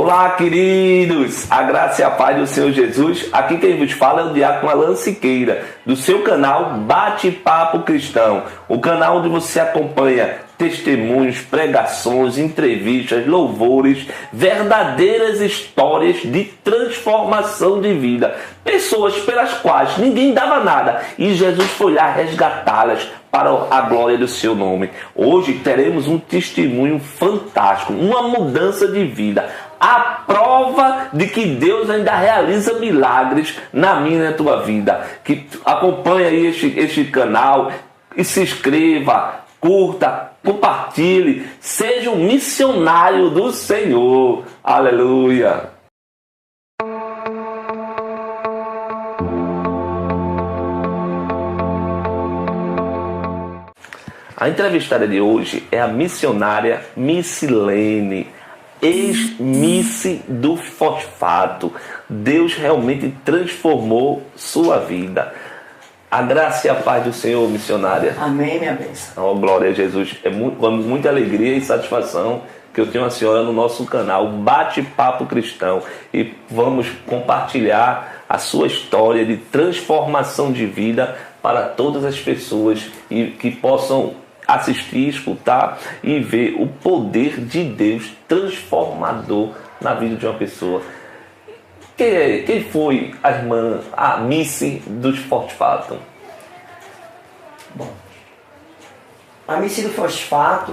Olá, queridos! A graça e a paz do Senhor Jesus. Aqui quem vos fala é o Diácono Alan Siqueira, do seu canal Bate-Papo Cristão. O canal onde você acompanha testemunhos, pregações, entrevistas, louvores, verdadeiras histórias de transformação de vida. Pessoas pelas quais ninguém dava nada e Jesus foi lá resgatá-las para a glória do seu nome. Hoje teremos um testemunho fantástico, uma mudança de vida. A prova de que Deus ainda realiza milagres na minha e na tua vida. Que acompanhe aí este canal e se inscreva, curta, compartilhe, seja um missionário do Senhor. Aleluia! A entrevistada de hoje é a missionária Missilene, ex-Miss do Fosfato. Deus realmente transformou sua vida. A graça e a paz do Senhor, missionária. Amém, minha bênção. Oh, glória a Jesus. É muita alegria e satisfação que eu tenho a senhora no nosso canal Bate-Papo Cristão. E vamos compartilhar a sua história de transformação de vida para todas as pessoas e que possam assistir, escutar e ver o poder de Deus transformador na vida de uma pessoa. Quem foi a irmã, a Miss dos Fosfato? Bom, a Miss do Fosfato,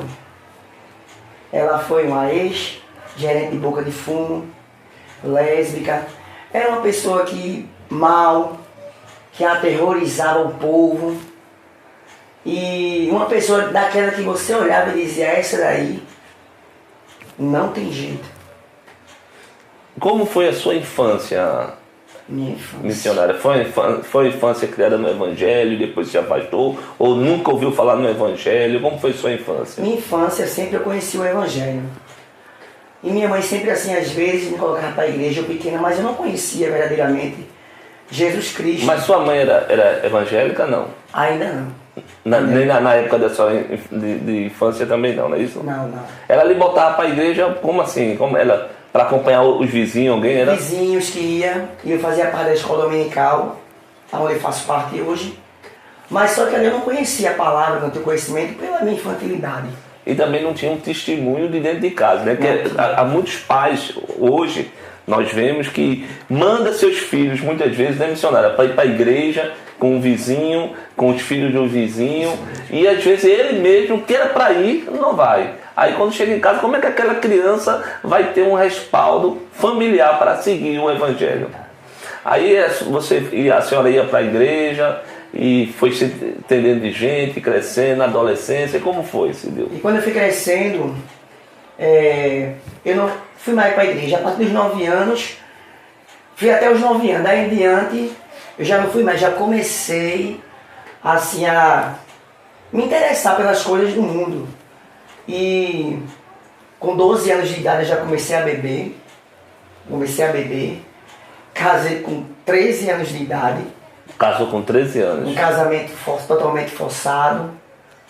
ela foi uma ex-gerente de boca de fumo, lésbica. Era uma pessoa que aterrorizava o povo. E uma pessoa daquela que você olhava e dizia, essa daí não tem jeito. Como foi a sua infância, Minha infância. missionária? Foi infância criada no Evangelho, depois se afastou? Ou nunca ouviu falar no Evangelho? Como foi sua infância? Minha infância sempre eu conheci o Evangelho. E minha mãe sempre assim, às vezes, me colocava para a igreja, eu pequena, mas eu não conhecia verdadeiramente Jesus Cristo. Mas sua mãe era evangélica, não? Ainda não. Nem na época da sua de infância também não é isso? Não. Ela lhe botava para a igreja, como assim? Como ela, para acompanhar os vizinhos, alguém era? Vizinhos que ia, e eu fazia parte da escola dominical, onde eu faço parte hoje. Mas só que eu não conhecia a palavra, não tinha conhecimento pela minha infantilidade. E também não tinha um testemunho de dentro de casa, né? Porque há muitos pais hoje, nós vemos que manda seus filhos, muitas vezes, né, missionária, para ir para a igreja com o vizinho, com os filhos do vizinho, e às vezes ele mesmo que era para ir, não vai. Aí quando chega em casa, como é que aquela criança vai ter um respaldo familiar para seguir o Evangelho? Aí a senhora ia para a igreja e foi se entendendo de gente, crescendo, na adolescência, como foi, se deu? E quando eu fui crescendo, eu não fui mais para a igreja. A partir dos 9 anos, fui até os 9 anos. Daí em diante, eu já não fui mais, já comecei assim a me interessar pelas coisas do mundo. E com 12 anos de idade eu já comecei a beber. Casei com 13 anos de idade. Casou com 13 anos. Um casamento totalmente forçado,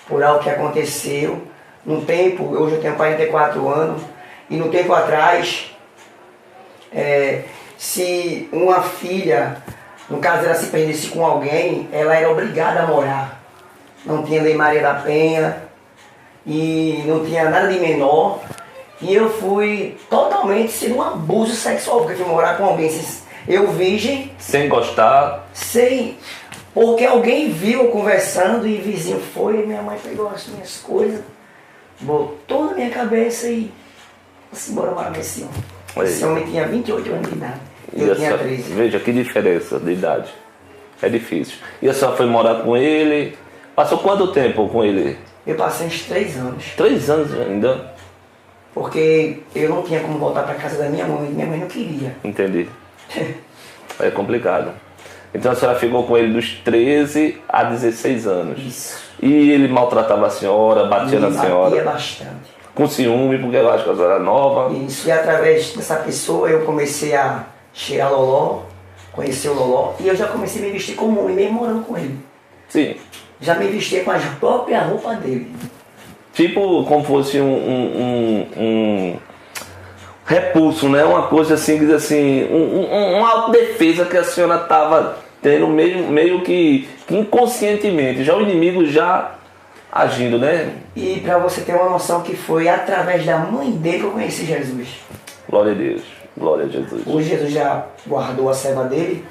por algo que aconteceu. Num tempo, hoje eu tenho 44 anos, e no tempo atrás, se uma filha, no caso ela se perdesse com alguém, ela era obrigada a morar. Não tinha Lei Maria da Penha, e não tinha nada de menor. E eu fui totalmente sendo um abuso sexual, porque fui morar com alguém, eu virgem. Sem gostar? Sem, porque alguém viu eu conversando e o vizinho foi, e minha mãe pegou as minhas coisas, botou na minha cabeça e assim, bora morar com esse homem. Esse homem tinha 28 anos de idade, eu tinha 13. Veja que diferença de idade. É difícil. E a senhora foi morar com ele? Passou quanto tempo com ele? Eu passei uns 3 anos. 3 anos ainda? Porque eu não tinha como voltar para casa da minha mãe não queria. Entendi. É complicado. Então a senhora ficou com ele dos 13 a 16 anos. Isso. E ele maltratava a senhora, batia na senhora? Batia bastante. Com ciúme, porque eu acho que a senhora era nova. Isso, e através dessa pessoa eu comecei a cheirar loló, conhecer o loló, e eu já comecei a me vestir como homem, mesmo morando com ele. Sim. Já me vestia com a própria roupa dele. Tipo como fosse repulso, né? Uma coisa assim, que diz assim, uma autodefesa que a senhora estava tendo meio que inconscientemente. Já o inimigo já agindo, né? E para você ter uma noção que foi através da mãe dele que eu conheci Jesus. Glória a Deus, glória a Jesus. Hoje Jesus já guardou a serva dele,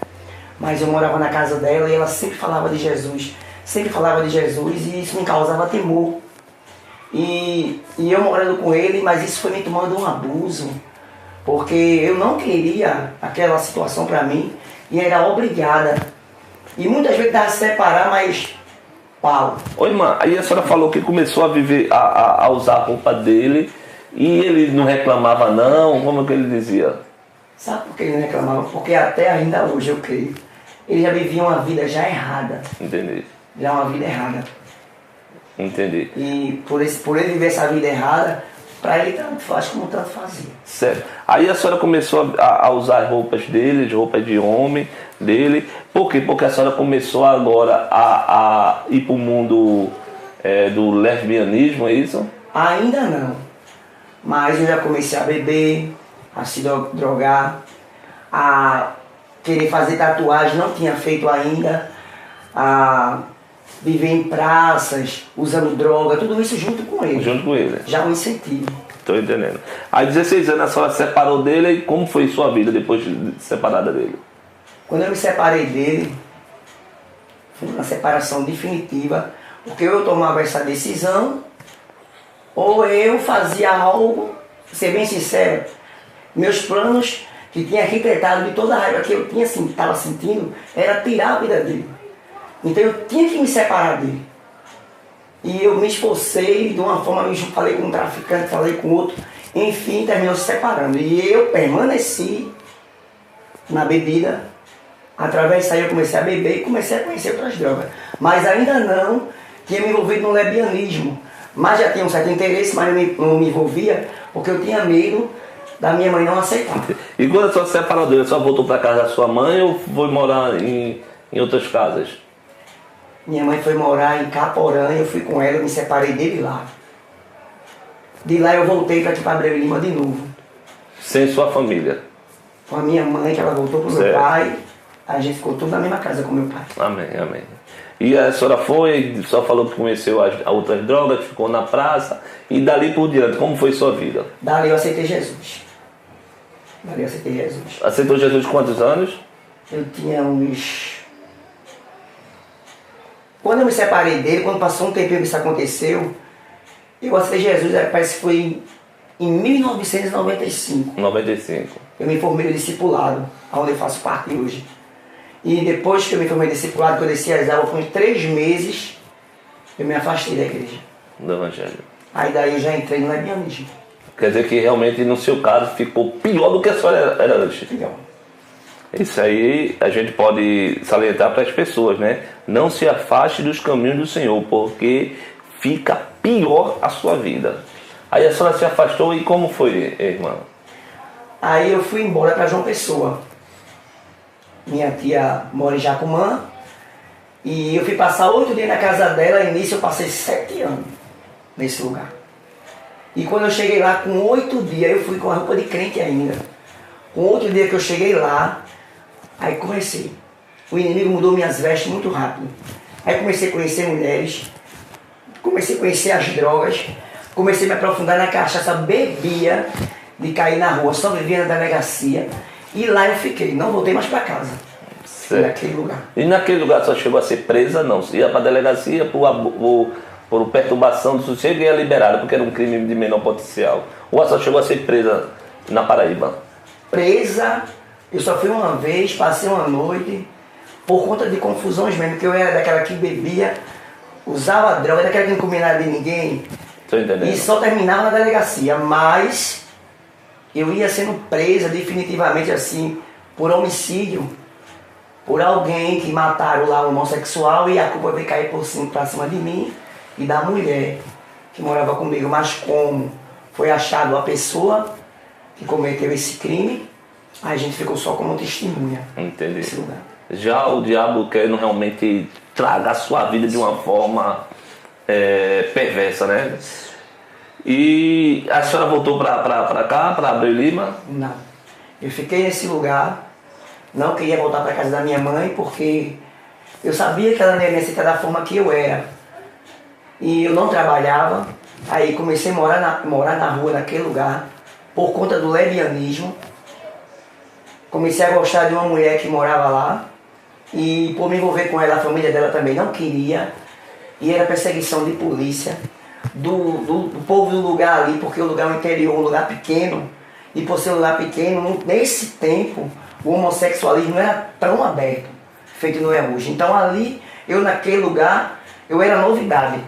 mas eu morava na casa dela e ela sempre falava de Jesus. Sempre falava de Jesus e isso me causava temor. E eu morando com ele, mas isso foi me tomando um abuso, porque eu não queria aquela situação para mim e era obrigada. E muitas vezes dava se separar, mas pau. Oi, irmã, aí a senhora falou que começou a viver, a usar a roupa dele e ele não reclamava não, como que ele dizia? Sabe por que ele não reclamava? Porque até ainda hoje, eu creio, ele já vivia uma vida já errada. Entendi. Já uma vida errada. Entendi. E por ele viver essa vida errada, para ele tanto faz como tanto fazia. Certo. Aí a senhora começou a usar as roupas dele, as roupas de homem dele. Por quê? Porque a senhora começou agora a ir para o mundo do lesbianismo, é isso? Ainda não. Mas eu já comecei a beber, a se drogar, a querer fazer tatuagem, não tinha feito ainda, a viver em praças, usando droga, tudo isso junto com ele. Junto com ele. Já um incentivo. Estou entendendo. Aí 16 anos a senhora se separou dele e como foi sua vida depois de separada dele? Quando eu me separei dele, foi uma separação definitiva, porque eu tomava essa decisão, ou eu fazia algo, ser bem sincero, meus planos que tinha arquitetado de toda a raiva que eu tinha, estava sentindo, era tirar a vida dele. Então eu tinha que me separar dele. E eu me esforcei de uma forma, eu falei com um traficante, falei com outro, enfim, terminou se separando. E eu permaneci na bebida, através disso aí eu comecei a beber e comecei a conhecer outras drogas. Mas ainda não tinha me envolvido no lesbianismo. Mas já tinha um certo interesse, mas não me envolvia, porque eu tinha medo da minha mãe não aceitar. E quando a senhora se separou dele, a senhora voltou para casa da sua mãe ou foi morar em outras casas? Minha mãe foi morar em Caporã, eu fui com ela, eu me separei dele lá. De lá eu voltei para aqui para Abreu Lima de novo. Sem sua família? Com a minha mãe, que ela voltou pro meu pai, a gente ficou tudo na mesma casa com meu pai. Amém, amém. E a senhora foi, só falou que conheceu as outras drogas, ficou na praça, e dali por diante, como foi sua vida? Dali eu aceitei Jesus. Dali eu aceitei Jesus. Aceitou Jesus quantos anos? Eu tinha uns... Quando eu me separei dele, quando passou um tempinho que isso aconteceu, eu aceitei Jesus, parece que foi em 1995. 95. Eu me formei no discipulado, onde eu faço parte hoje. E depois que eu me formei no discipulado, que eu desci as aulas, com 3 meses, eu me afastei da igreja. Do Evangelho. Aí daí eu já entrei no lesbianismo. Quer dizer que realmente no seu caso ficou pior do que a senhora era antes. Pior. Isso aí a gente pode salientar para as pessoas, né? Não se afaste dos caminhos do Senhor, porque fica pior a sua vida. Aí a senhora se afastou e como foi, irmã? Aí eu fui embora para João Pessoa. Minha tia mora em Jacumã. E eu fui passar 8 dias na casa dela, e nisso eu passei 7 anos nesse lugar. E quando eu cheguei lá com 8 dias, eu fui com a roupa de crente ainda. Com 8 dias que eu cheguei lá, aí comecei. O inimigo mudou minhas vestes muito rápido. Aí comecei a conhecer mulheres, comecei a conhecer as drogas, comecei a me aprofundar na cachaça, bebia de cair na rua, só vivia na delegacia. E lá eu fiquei, não voltei mais para casa. Certo. Naquele lugar. E naquele lugar só chegou a ser presa? Não. Ia para a delegacia por perturbação do sossego e ia liberada, porque era um crime de menor potencial. Ou só chegou a ser presa na Paraíba? Presa, eu só fui uma vez, passei uma noite, por conta de confusões mesmo, que eu era daquela que bebia, usava droga, daquela que não comia nada de ninguém. Estou entendendo. E só terminava na delegacia, mas eu ia sendo presa definitivamente assim, por homicídio, por alguém que mataram lá um homossexual e a culpa veio cair pra cima de mim e da mulher que morava comigo. Mas como foi achado a pessoa que cometeu esse crime, a gente ficou só como testemunha. Entendi. Nesse lugar. Já o diabo querendo realmente tragar a sua vida de uma forma perversa, né? E a senhora voltou para cá, para Abreu Lima? Não. Eu fiquei nesse lugar, não queria voltar para casa da minha mãe, porque eu sabia que ela não ia me aceitar da forma que eu era. E eu não trabalhava, aí comecei a morar na rua, naquele lugar, por conta do lesbianismo. Comecei a gostar de uma mulher que morava lá, e por me envolver com ela, a família dela também não queria, e era perseguição de polícia, do povo do lugar ali, porque o lugar é um interior, um lugar pequeno, e por ser um lugar pequeno, nesse tempo, o homossexualismo não era tão aberto, feito não é hoje. Então ali, eu naquele lugar, eu era novidade.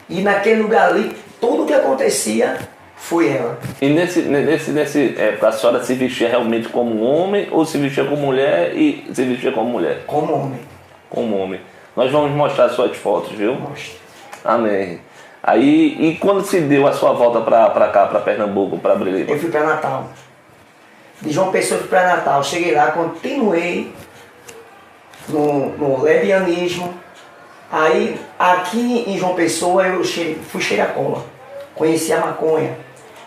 E naquele lugar ali, tudo que acontecia foi ela. E nesse época, a senhora se vestia realmente como homem ou se vestia como mulher e se vestia como mulher? Como homem. Como homem. Nós vamos mostrar suas fotos, viu? Mostra. Amém. Aí, e quando se deu a sua volta para cá, para Pernambuco, para Abreu Lima? Eu fui para Natal. De João Pessoa eu fui para Natal. Cheguei lá, continuei no lesbianismo. Aí, aqui em João Pessoa, eu fui cheirar cola. Conheci a maconha.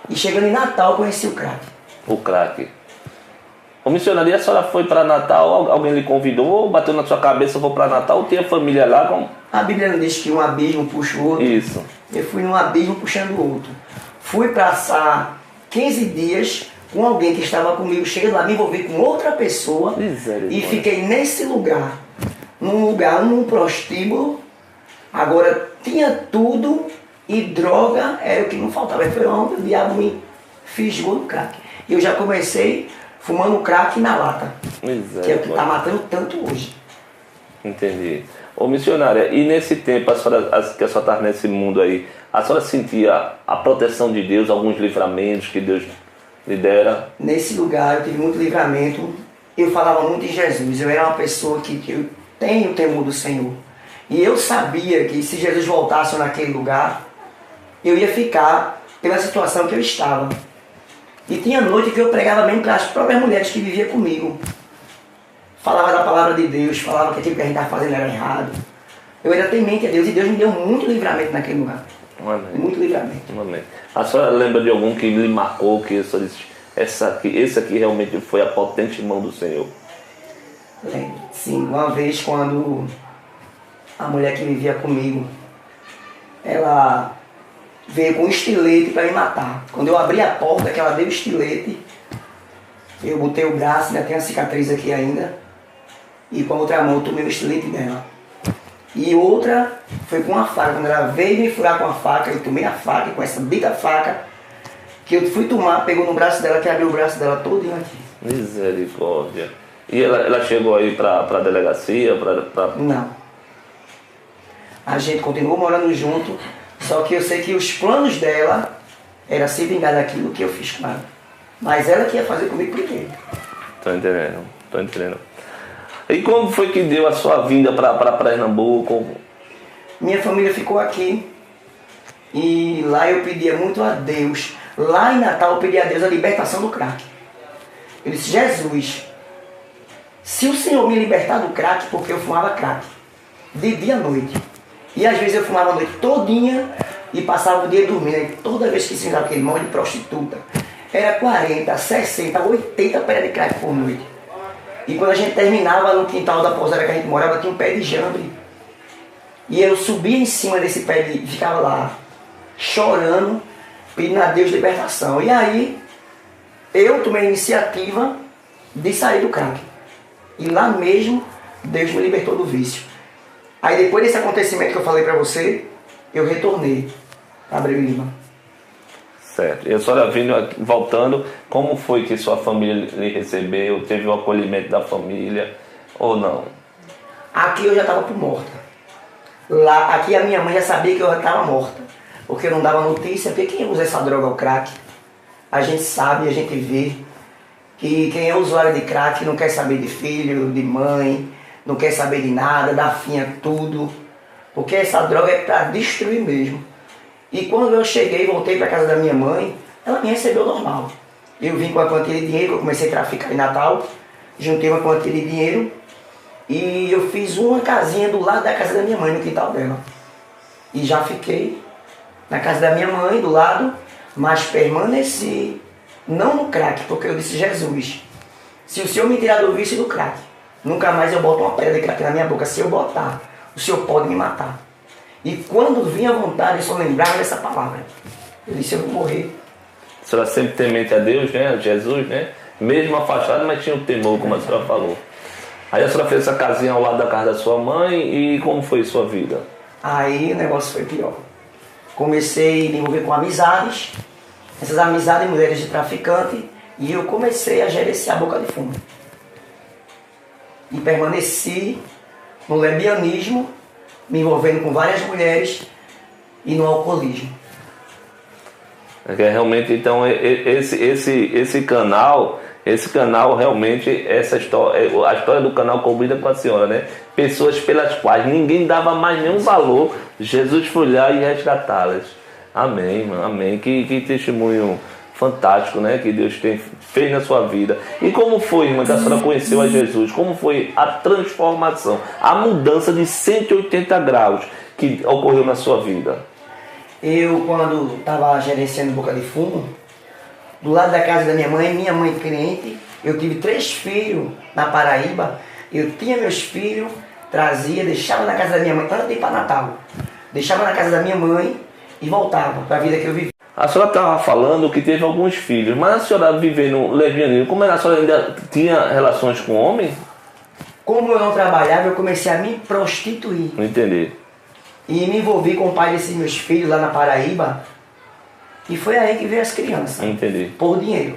E chegando em Natal, conheci o crack. O crack. Ô missionário, a senhora foi para Natal, alguém lhe convidou, bateu na sua cabeça, vou para Natal, tem a família lá? Como? A Bíblia não diz que um abismo puxa o outro. Isso. Eu fui num abismo puxando o outro. Fui passar 15 dias com alguém que estava comigo, chegando lá, me envolvi com outra pessoa e fiquei nesse lugar. Num prostíbulo. Agora tinha tudo e droga era o que não faltava. Foi onde o diabo me fisgou no crack. E eu já comecei fumando crack na lata. Que é o que está matando tanto hoje. Entendi. Ô missionária, e nesse tempo que a senhora estava nesse mundo aí, a senhora sentia a proteção de Deus, alguns livramentos que Deus lhe dera? Nesse lugar eu tive muito livramento. Eu falava muito em Jesus. Eu era uma pessoa que eu tenho temor do Senhor. E eu sabia que se Jesus voltasse naquele lugar, eu ia ficar pela situação que eu estava. E tinha noite que eu pregava mesmo para as próprias mulheres que viviam comigo. Falava da palavra de Deus, falava que aquilo que a gente estava fazendo era errado. Eu era temente a Deus e Deus me deu muito livramento naquele lugar. Amém. Muito livramento. Amém. A senhora lembra de algum que lhe marcou, que a senhora disse, esse aqui realmente foi a potente mão do Senhor? Lembro. Sim, uma vez quando a mulher que vivia comigo, ela veio com um estilete para me matar. Quando eu abri a porta, que ela deu o estilete, eu botei o braço, ainda tem a cicatriz aqui ainda, e com a outra mão eu tomei o estilete dela. E outra foi com a faca. Quando ela veio me furar com a faca, eu tomei a faca, e com essa dita faca, que eu fui tomar, pegou no braço dela, que abriu o braço dela todinho aqui. Misericórdia. E ela chegou aí para a delegacia? Não. A gente continuou morando junto, só que eu sei que os planos dela era se vingar daquilo que eu fiz com ela. Mas ela que ia fazer comigo primeiro. Tô entendendo. E como foi que deu a sua vinda para Pernambuco? Minha família ficou aqui. E lá eu pedia muito a Deus. Lá em Natal eu pedi a Deus a libertação do crack. Eu disse, Jesus, se o Senhor me libertar do crack, porque eu fumava crack, de dia à noite. E às vezes eu fumava a noite todinha e passava o dia dormindo. E toda vez que se entrava aquele monte de prostituta, era 40, 60, 80 pés de crack por noite. E quando a gente terminava no quintal da pousada que a gente morava, tinha um pé de jambre. E eu subia em cima desse pé e ficava lá, chorando, pedindo a Deus libertação. E aí, eu tomei a iniciativa de sair do crack. E lá mesmo, Deus me libertou do vício. Aí depois desse acontecimento que eu falei pra você, eu retornei para Abreu Lima. Certo. E a senhora vindo aqui, voltando, como foi que sua família lhe recebeu? Teve o acolhimento da família ou não? Aqui eu já estava por morta. Lá, aqui a minha mãe já sabia que eu já estava morta. Porque eu não dava notícia, porque quem usa essa droga é o crack. A gente sabe, a gente vê que quem é usuário de crack não quer saber de filho, de mãe, não quer saber de nada, dá fim a tudo. Porque essa droga é para destruir mesmo. E quando eu cheguei e voltei para casa da minha mãe, ela me recebeu normal. Eu vim com a quantia de dinheiro, eu comecei a traficar em Natal, juntei uma quantia de dinheiro e eu fiz uma casinha do lado da casa da minha mãe, no quintal dela. E já fiquei na casa da minha mãe, do lado, mas permaneci, não no crack, porque eu disse, Jesus, se o Senhor me tirar do vício e do crack, nunca mais eu boto uma pedra de crack na minha boca. Se eu botar, o Senhor pode me matar. E quando vinha a vontade, eu só lembrava dessa palavra. Eu disse, eu vou morrer. A senhora sempre temente a Deus, né? A Jesus, né? Mesmo afastada, mas tinha o temor, como a senhora falou. Aí a senhora fez essa casinha ao lado da casa da sua mãe e como foi sua vida? Aí o negócio foi pior. Comecei a me envolver com amizades, essas amizades, mulheres de traficante, e eu comecei a gerenciar a boca de fumo. E permaneci no lesbianismo, me envolvendo com várias mulheres e no alcoolismo. Realmente, então, esse canal realmente, essa história, a história do canal combina com a senhora, né? Pessoas pelas quais ninguém dava mais nenhum valor, Jesus foi lá e resgatá-las. Amém, irmão, amém. Que testemunho fantástico, né? Que Deus fez na sua vida. E como foi, irmã, que a senhora conheceu a Jesus? Como foi a transformação, a mudança de 180 graus que ocorreu na sua vida? Eu, quando estava gerenciando boca de fumo, do lado da casa da minha mãe crente, eu tive 3 filhos na Paraíba, eu tinha meus filhos, trazia, deixava na casa da minha mãe, antes de ir para Natal, deixava na casa da minha mãe e voltava para a vida que eu vivi. A senhora estava falando que teve alguns filhos, mas a senhora vivendo lesbianismo, como era, a senhora ainda tinha relações com homem? Como eu não trabalhava, eu comecei a me prostituir. Não entendi. E me envolvi com o pai desses meus filhos lá na Paraíba. E foi aí que veio as crianças. Entendi. Por dinheiro.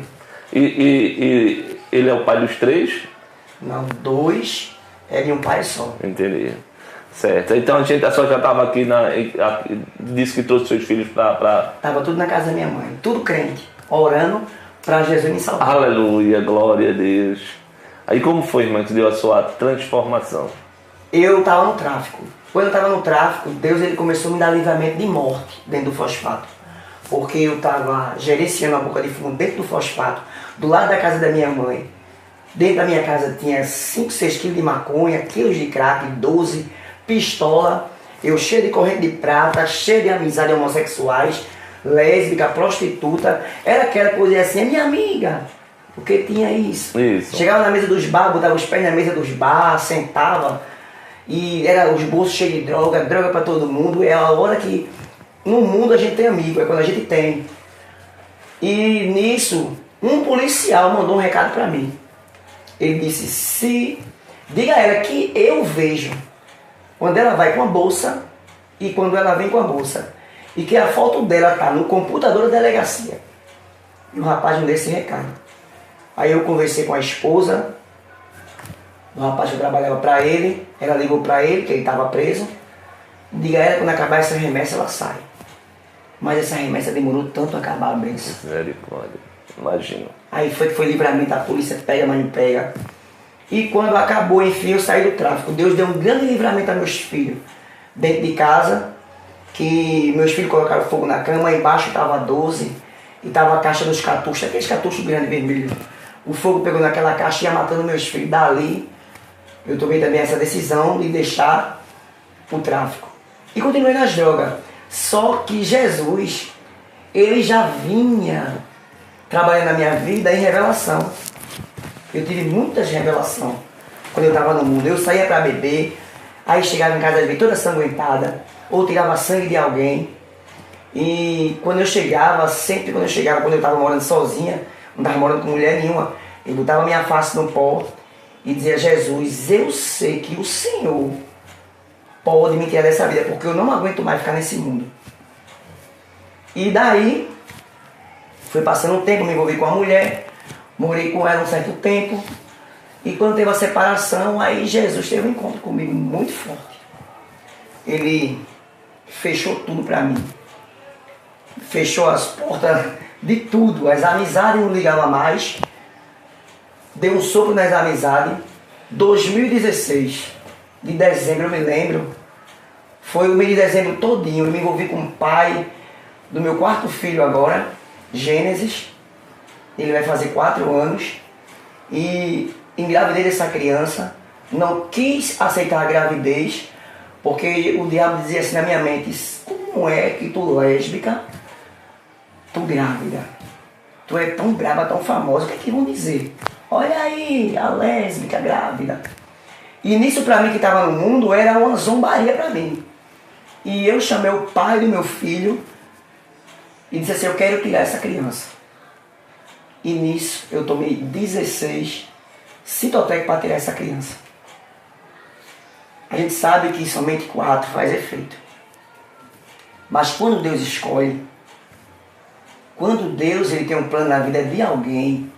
E ele é o pai dos 3? Não, 2 é de um pai só. Entendi. Certo. Então a senhora já estava aqui, disse que trouxe seus filhos para... Estava tudo na casa da minha mãe. Tudo crente. Orando para Jesus me salvar. Aleluia, glória a Deus. Aí como foi, irmã, que deu a sua transformação? Eu estava no tráfico. Quando eu estava no tráfico, Deus ele começou a me dar livramento de morte dentro do fosfato. Porque eu estava gerenciando a boca de fumo dentro do fosfato, do lado da casa da minha mãe. Dentro da minha casa tinha 5, 6 quilos de maconha, quilos de crack, 12, pistola. Eu cheio de corrente de prata, cheio de amizade homossexuais, lésbica, prostituta. Era aquela coisa assim, é minha amiga. Porque tinha isso. Chegava na mesa dos bar, botava os pés na mesa dos bar, sentava. E era os bolsos cheios de droga, droga para todo mundo. É a hora que no mundo a gente tem amigo, é quando a gente tem. E nisso, um policial mandou um recado para mim. Ele disse, diga a ela que eu vejo quando ela vai com a bolsa e quando ela vem com a bolsa. E que a foto dela tá no computador da delegacia. E o rapaz me deu esse recado. Aí eu conversei com a esposa do rapaz que eu trabalhava para ele. Ela ligou para ele, que ele estava preso. Diga a ela, quando acabar essa remessa, ela sai. Mas essa remessa demorou tanto a acabar a benção. Misericórdia, imagino. Aí foi que foi livramento, a polícia pega, mas não pega. E quando acabou, enfim, eu saí do tráfico. Deus deu um grande livramento a meus filhos. Dentro de casa, que meus filhos colocaram fogo na cama, embaixo estava 12, e estava a caixa dos cartuchos, aqueles cartuchos grandes, vermelhos. O fogo pegou naquela caixa e ia matando meus filhos. Dali, eu tomei também essa decisão de deixar o tráfico. E continuei nas drogas. Só que Jesus, ele já vinha trabalhando na minha vida em revelação. Eu tive muitas revelações quando eu estava no mundo. Eu saía para beber, aí chegava em casa toda sanguentada, ou tirava sangue de alguém. E quando eu chegava, sempre quando eu estava morando sozinha, não estava morando com mulher nenhuma, eu botava minha face no pó e dizia, Jesus, eu sei que o Senhor pode me tirar dessa vida, porque eu não aguento mais ficar nesse mundo. E daí, foi passando um tempo, me envolvi com a mulher, morei com ela um certo tempo, e quando teve a separação, aí Jesus teve um encontro comigo muito forte. Ele fechou tudo pra mim. Fechou as portas de tudo, as amizades não ligavam mais, deu um sopro nas amizades. 2016, de dezembro, eu me lembro, foi o mês de dezembro todinho, eu me envolvi com o pai do meu 4º filho agora, Gênesis, ele vai fazer 4 anos, e engravidei dessa criança, não quis aceitar a gravidez, porque o diabo dizia assim na minha mente, como como é que tu lésbica, tu grávida, tu é tão brava, tão famosa, o que é que vão dizer? Olha aí, a lésbica grávida. E nisso pra mim que estava no mundo era uma zombaria pra mim. E eu chamei o pai do meu filho e disse assim, eu quero tirar essa criança. E nisso eu tomei 16 Citotec para tirar essa criança. A gente sabe que somente 4 faz efeito. Mas quando Deus escolhe, quando Deus ele tem um plano na vida de alguém,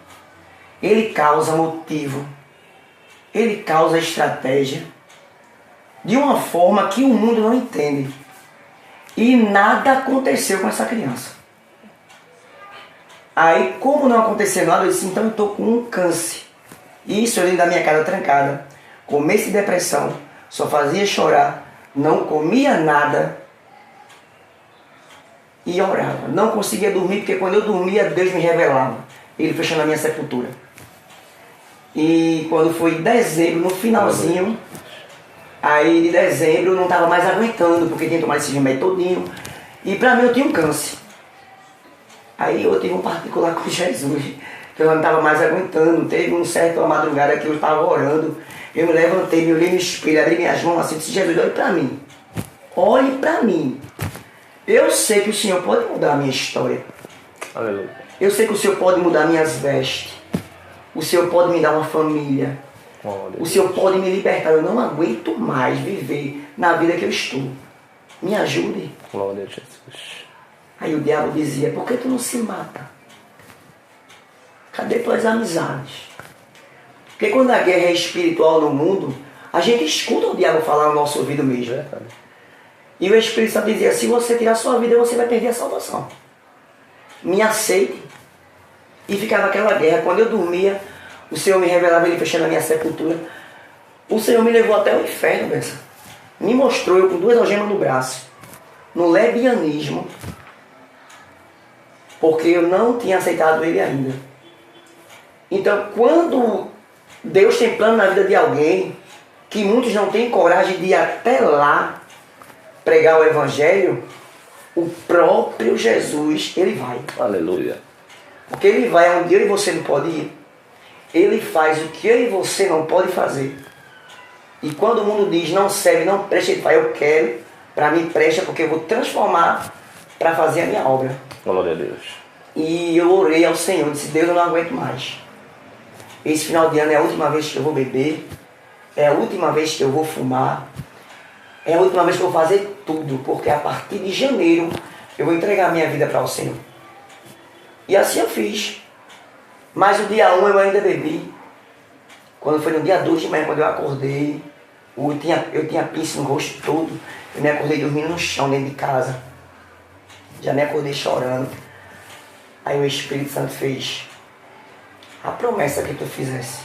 ele causa motivo, ele causa estratégia, de uma forma que o mundo não entende. E nada aconteceu com essa criança. Aí, como não aconteceu nada, eu disse, então eu estou com um câncer. Isso eu dentro da minha casa trancada, começo de depressão, só fazia chorar, não comia nada e orava. Não conseguia dormir, porque quando eu dormia, Deus me revelava. Ele fechando a minha sepultura. E quando foi em dezembro, no finalzinho, aí de dezembro eu não estava mais aguentando, porque tinha tomado esse remédio todinho. E pra mim eu tinha um câncer. Aí eu tive um particular com Jesus, que eu não estava mais aguentando. Teve um certo madrugada que eu estava orando. Eu me levantei, me olhei no espelho, abri minhas mãos assim, disse, Jesus, olhe pra mim. Olhe pra mim. Eu sei que o Senhor pode mudar a minha história. Aleluia. Eu sei que o Senhor pode mudar minhas vestes. O Senhor pode me dar uma família. O Senhor pode me libertar. Eu não aguento mais viver na vida que eu estou. Me ajude. Glória a Jesus. Aí o diabo dizia, por que tu não se mata? Cadê tuas amizades? Porque quando a guerra é espiritual no mundo, a gente escuta o diabo falar no nosso ouvido mesmo. E o Espírito Santo dizia, se você tirar a sua vida, você vai perder a salvação. Me aceite. E ficava aquela guerra. Quando eu dormia, o Senhor me revelava, ele fechando a minha sepultura. O Senhor me levou até o inferno, pensa. Me mostrou eu com 2 algemas no braço. No lebianismo. Porque eu não tinha aceitado ele ainda. Então, quando Deus tem plano na vida de alguém, que muitos não têm coragem de ir até lá pregar o Evangelho, o próprio Jesus, ele vai. Aleluia. Porque ele vai onde eu e você não pode ir. Ele faz o que eu e você não pode fazer. E quando o mundo diz não serve, não presta, ele fala, eu quero, para mim presta, porque eu vou transformar para fazer a minha obra. Glória a Deus. E eu orei ao Senhor, disse, Deus, eu não aguento mais. Esse final de ano é a última vez que eu vou beber, é a última vez que eu vou fumar, é a última vez que eu vou fazer tudo, porque a partir de janeiro eu vou entregar a minha vida para o Senhor. E assim eu fiz. Mas o dia 1 eu ainda bebi. Quando foi no dia 2 de manhã, quando eu acordei, eu tinha piercing no rosto todo, eu me acordei dormindo no chão dentro de casa. Já me acordei chorando. Aí o Espírito Santo fez a promessa que tu fizesse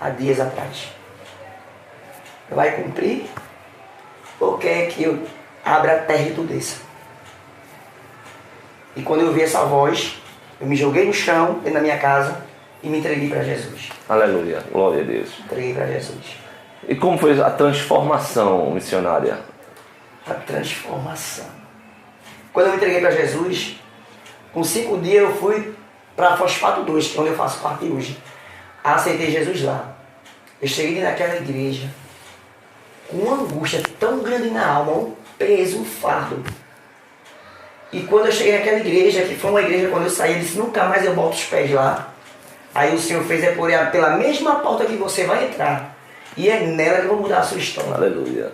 há dias atrás. Vai cumprir? Ou quer que eu abra a terra e tu desça? E quando eu vi essa voz, eu me joguei no chão, dentro da minha casa, e me entreguei para Jesus. Aleluia. Glória a Deus. Entreguei para Jesus. E como foi a transformação missionária? A transformação. Quando eu me entreguei para Jesus, com 5 dias eu fui para Fosfato 2, que é onde eu faço parte hoje. Aceitei Jesus lá. Eu cheguei naquela igreja com uma angústia tão grande na alma, um peso, um fardo. E quando eu cheguei naquela igreja, que foi uma igreja, quando eu saí, eu disse, nunca mais eu boto os pés lá. Aí o Senhor fez pela mesma porta que você vai entrar. E é nela que eu vou mudar a sua história. Aleluia.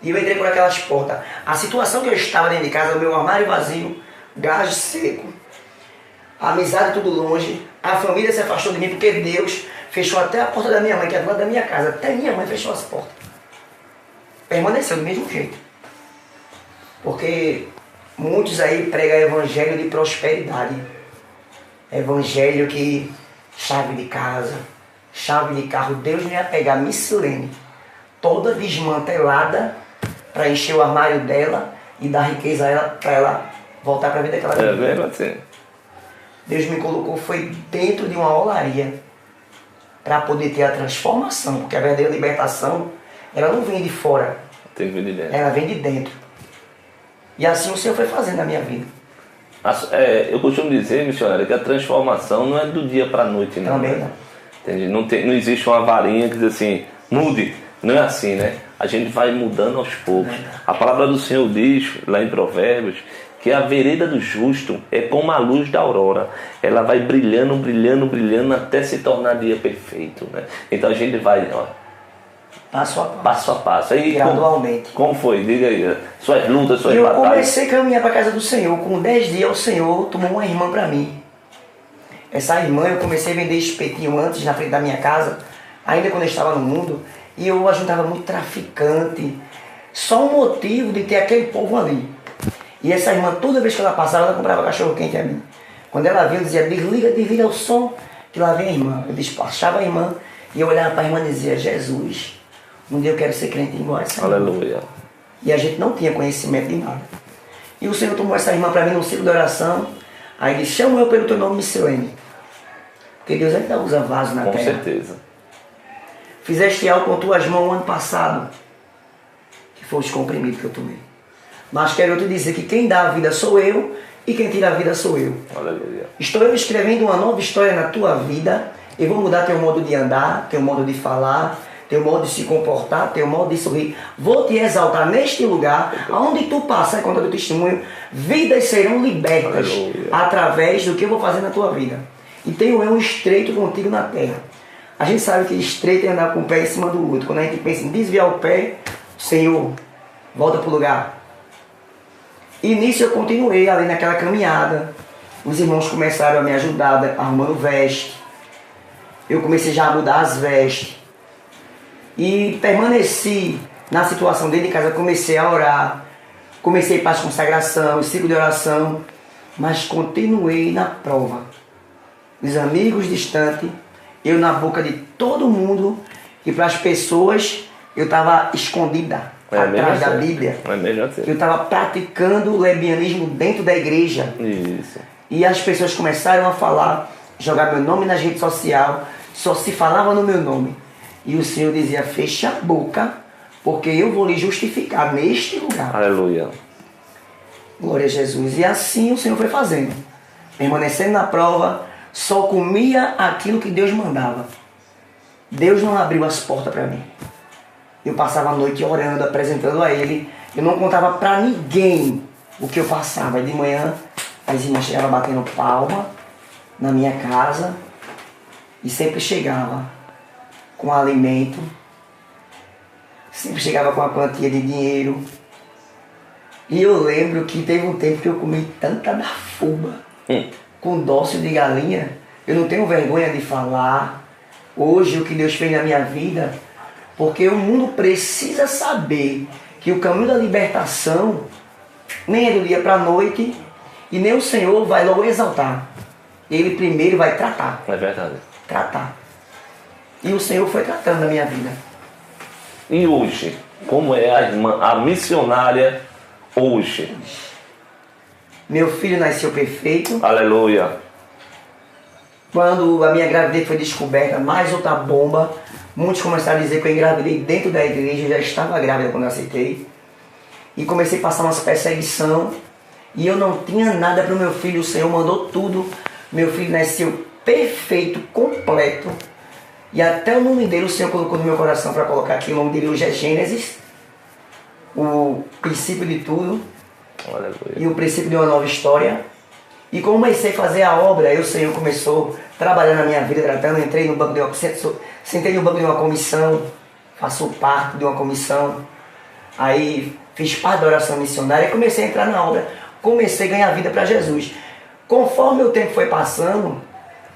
E eu entrei por aquelas portas. A situação que eu estava dentro de casa, o meu armário vazio, gás seco, a amizade tudo longe, a família se afastou de mim porque Deus fechou até a porta da minha mãe, que é do lado da minha casa. Até minha mãe fechou as portas. Permaneceu do mesmo jeito. Porque muitos aí pregam evangelho de prosperidade. Evangelho que chave de casa, chave de carro. Deus não ia pegar Missilene toda desmantelada para encher o armário dela e dar riqueza a ela, para ela voltar para a vida que ela vivia. É mesmo assim. Deus me colocou foi dentro de uma olaria para poder ter a transformação, porque a verdadeira libertação ela não vem de fora, tem que vir de dentro. ela vem de dentro. E assim o Senhor foi fazendo na minha vida. Eu costumo dizer, missionário, que a transformação não é do dia para a noite, não. Também né? não. Entende? Não existe uma varinha que diz assim, mude. Não é assim, né? A gente vai mudando aos poucos. A palavra do Senhor diz, lá em Provérbios, que a vereda do justo é como a luz da aurora. Ela vai brilhando, brilhando, brilhando até se tornar dia perfeito, né? Então a gente vai, ó, Passo a passo. passo a passo. Aí, Gradualmente. Como foi? Diga aí. Suas lutas, suas E eu batalhas. comecei a caminhar para a casa do Senhor. Com 10 dias o Senhor tomou uma irmã para mim. Essa irmã eu comecei a vender espetinho antes na frente da minha casa, ainda quando eu estava no mundo. E eu ajudava muito traficante. Só um motivo de ter aquele povo ali. E essa irmã, toda vez que ela passava, ela comprava cachorro quente a mim. Quando ela vinha, eu dizia, desliga o som, que lá vem a irmã. Eu despachava a irmã e eu olhava para a irmã e dizia, Jesus, um dia eu quero ser crente igual a essa irmã. Aleluia. E a gente não tinha conhecimento de nada. E o Senhor tomou essa irmã para mim no ciclo de oração. Aí disse, chama eu pelo teu nome, Missilene. Porque Deus ainda usa vaso na Com terra. certeza. Fizeste algo com tuas mãos ano passado, que foi os comprimidos que eu tomei. Mas quero te dizer que quem dá a vida sou eu e quem tira a vida sou eu. Aleluia. Estou eu escrevendo uma nova história na tua vida. Eu vou mudar teu modo de andar, teu modo de falar, teu modo de se comportar, teu modo de sorrir. Vou te exaltar neste lugar, aonde tu passar e contar do testemunho, vidas serão libertas. Aleluia. Através do que eu vou fazer na tua vida. E tenho eu um estreito contigo na terra. A gente sabe que estreito é andar com o pé em cima do outro. Quando a gente pensa em desviar o pé, Senhor, volta para o lugar. E nisso eu continuei ali naquela caminhada. Os irmãos começaram a me ajudar arrumando veste. Eu comecei já a mudar as vestes. E permaneci na situação dentro de casa. Comecei a orar. Comecei para as consagrações, ciclo de oração. Mas continuei na prova. Os amigos distantes, eu na boca de todo mundo. E para as pessoas, eu estava escondida. Atrás da Bíblia. É mesmo assim. Eu estava praticando o lesbianismo dentro da igreja. Isso. E as pessoas começaram a falar, jogar meu nome nas redes sociais, só se falava no meu nome. E o Senhor dizia, feche a boca, porque eu vou lhe justificar neste lugar. Aleluia. Glória a Jesus. E assim o Senhor foi fazendo. Permanecendo na prova, só comia aquilo que Deus mandava. Deus não abriu as portas para mim. Eu passava a noite orando, apresentando a Ele. Eu não contava para ninguém o que eu passava. E de manhã, as irmãs chegavam batendo palma na minha casa. E sempre chegava com alimento. Sempre chegava com uma quantia de dinheiro. E eu lembro que teve um tempo que eu comi tanta da fuba com dócil de galinha. Eu não tenho vergonha de falar hoje o que Deus fez na minha vida. Porque o mundo precisa saber que o caminho da libertação nem é do dia para a noite e nem o Senhor vai logo exaltar. Ele primeiro vai tratar. É verdade. Tratar. E o Senhor foi tratando da minha vida. E hoje, como é a missionária hoje? Meu filho nasceu perfeito. Aleluia. Quando a minha gravidez foi descoberta, mais outra bomba. Muitos começaram a dizer que eu engravidei dentro da igreja. Eu já estava grávida quando eu aceitei. E comecei a passar umas perseguição. E eu não tinha nada para o meu filho. O Senhor mandou tudo. Meu filho nasceu perfeito, completo. E até o nome dele o Senhor colocou no meu coração para colocar aqui. O nome dele hoje é Gênesis. O princípio de tudo. Aleluia. E o princípio de uma nova história. E comecei a fazer a obra, aí o Senhor começou a trabalhar na minha vida, tratando, entrei no banco de uma, sentei no banco de uma comissão, faço parte de uma comissão, aí fiz parte da oração missionária e comecei a entrar na obra, comecei a ganhar vida para Jesus. Conforme o tempo foi passando,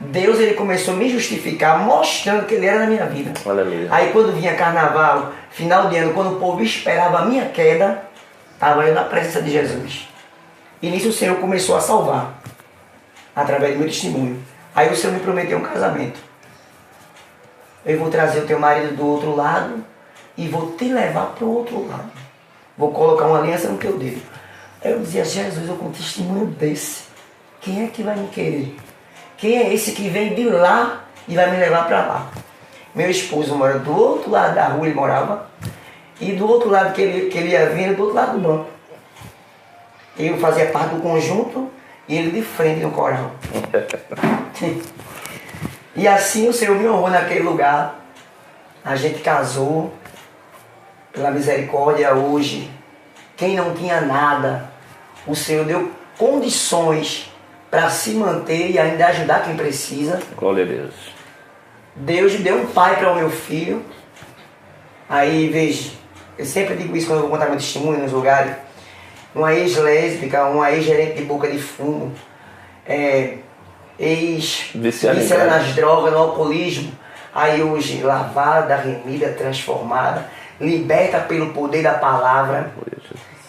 Deus ele começou a me justificar, mostrando que Ele era na minha vida. Aleluia. Aí quando vinha carnaval, final de ano, quando o povo esperava a minha queda, estava eu na presença de Jesus. E nisso o Senhor começou a salvar, através do meu testemunho. Aí o Senhor me prometeu um casamento. Eu vou trazer o teu marido do outro lado e vou te levar para o outro lado. Vou colocar uma aliança no teu dedo. Aí eu dizia, Jesus, eu com um testemunho desse, quem é que vai me querer? Quem é esse que vem de lá e vai me levar para lá? Meu esposo mora do outro lado da rua, ele morava, e do outro lado que ele ia vindo, do outro lado do banco. Eu fazia parte do conjunto e ele de frente no coral. E assim o Senhor me honrou naquele lugar. A gente casou, pela misericórdia hoje. Quem não tinha nada, o Senhor deu condições para se manter e ainda ajudar quem precisa. Glória a Deus. Deus deu um pai para o meu filho. Aí, veja, eu sempre digo isso quando eu vou contar meu testemunho nos lugares. Uma ex-lésbica, uma ex-gerente de boca de fumo, viciada nas drogas, no alcoolismo. Aí hoje, lavada, remida, transformada, liberta pelo poder da palavra,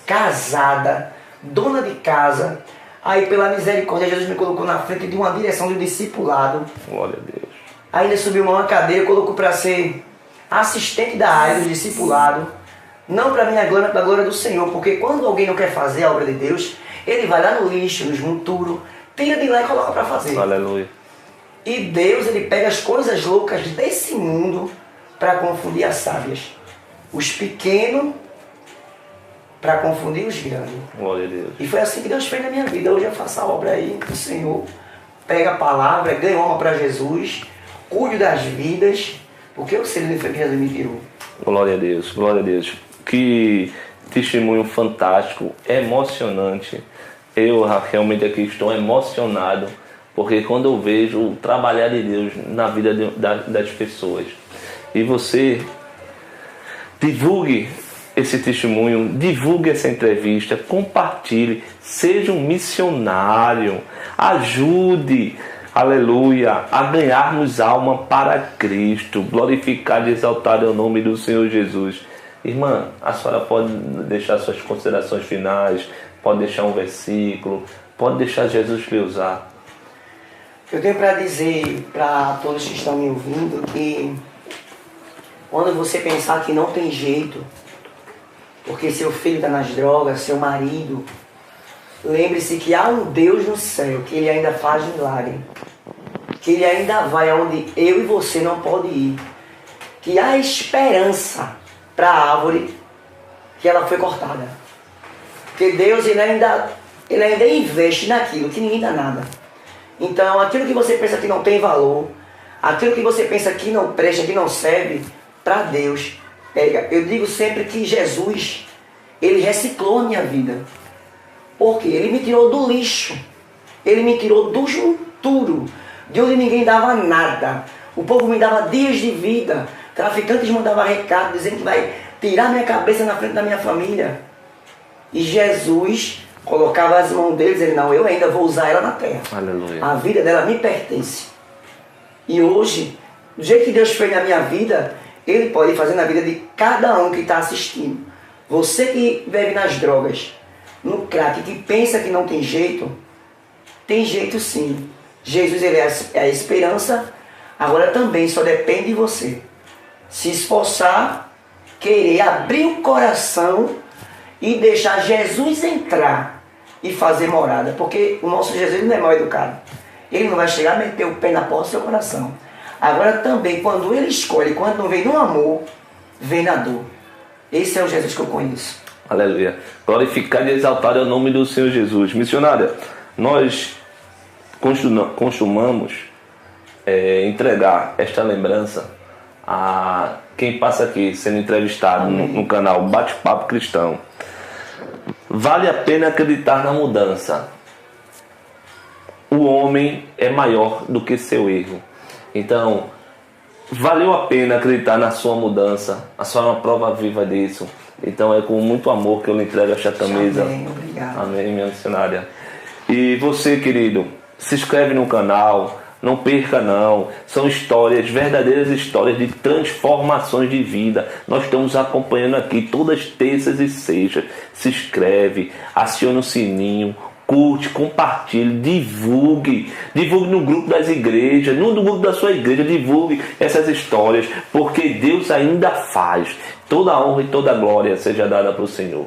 casada, dona de casa. Aí pela misericórdia, Jesus me colocou na frente de uma direção do discipulado. Glória a Deus. Aí ele subiu uma cadeira, colocou para ser assistente da área do discipulado. Não para minha glória, para a glória do Senhor. Porque quando alguém não quer fazer a obra de Deus, ele vai lá no lixo, nos monturos, tira de lá e coloca para fazer. Aleluia. E Deus, ele pega as coisas loucas desse mundo para confundir as sábias. Os pequenos para confundir os grandes. Glória a Deus. E foi assim que Deus fez na minha vida. Hoje eu faço a obra aí do Senhor. Pega a palavra, ganha alma para Jesus, cuido das vidas, porque eu sei que Jesus me tirou. Glória a Deus, glória a Deus. Que testemunho fantástico, emocionante. Eu realmente aqui estou emocionado, porque quando eu vejo o trabalhar de Deus na vida das pessoas. E você divulgue esse testemunho, divulgue essa entrevista, compartilhe, seja um missionário, ajude, aleluia, a ganharmos alma para Cristo, glorificar e exaltar o nome do Senhor Jesus. Irmã, a senhora pode deixar suas considerações finais, pode deixar um versículo, pode deixar Jesus lhe usar. Eu tenho para dizer para todos que estão me ouvindo que quando você pensar que não tem jeito, porque seu filho está nas drogas, seu marido, lembre-se que há um Deus no céu, que Ele ainda faz milagre, que Ele ainda vai aonde eu e você não pode ir, que há esperança para a árvore que ela foi cortada, que Deus ele ainda investe naquilo que ninguém dá nada. Então aquilo que você pensa que não tem valor, aquilo que você pensa que não presta, que não serve, para Deus pega. Eu digo sempre que Jesus, ele reciclou a minha vida. Porque ele me tirou do lixo. Ele me tirou do junturo, de onde ninguém dava nada. O povo me dava dias de vida. Traficantes mandavam recado dizendo que vai tirar minha cabeça na frente da minha família. E Jesus colocava as mãos deles e ele, não, eu ainda vou usar ela na terra. Aleluia. A vida dela me pertence. E hoje, do jeito que Deus fez na minha vida, Ele pode fazer na vida de cada um que está assistindo. Você que vive nas drogas, no crack, que pensa que não tem jeito sim. Jesus ele é a esperança, agora também só depende de você. Se esforçar, querer abrir o coração e deixar Jesus entrar e fazer morada. Porque o nosso Jesus não é mal educado. Ele não vai chegar a meter o pé na porta do seu coração. Agora também, quando ele escolhe, quando não vem no amor, vem na dor. Esse é o Jesus que eu conheço. Aleluia. Glorificar e exaltar é o nome do Senhor Jesus. Missionária, nós costumamos entregar esta lembrança a quem passa aqui sendo entrevistado no canal Bate-Papo Cristão. Vale a pena acreditar na mudança. O homem é maior do que seu erro. Então, valeu a pena acreditar na sua mudança. A senhora é uma prova viva disso. Então é com muito amor que eu lhe entrego esta camisa. Amém, obrigado. Amém, minha missionária. E você, querido, se inscreve no canal. Não perca não. São histórias, verdadeiras histórias de transformações de vida. Nós estamos acompanhando aqui todas terças e sextas. Se inscreve, aciona o sininho, curte, compartilhe, divulgue no grupo das igrejas, no grupo da sua igreja, divulgue essas histórias, porque Deus ainda faz. Toda a honra e toda a glória seja dada para o Senhor.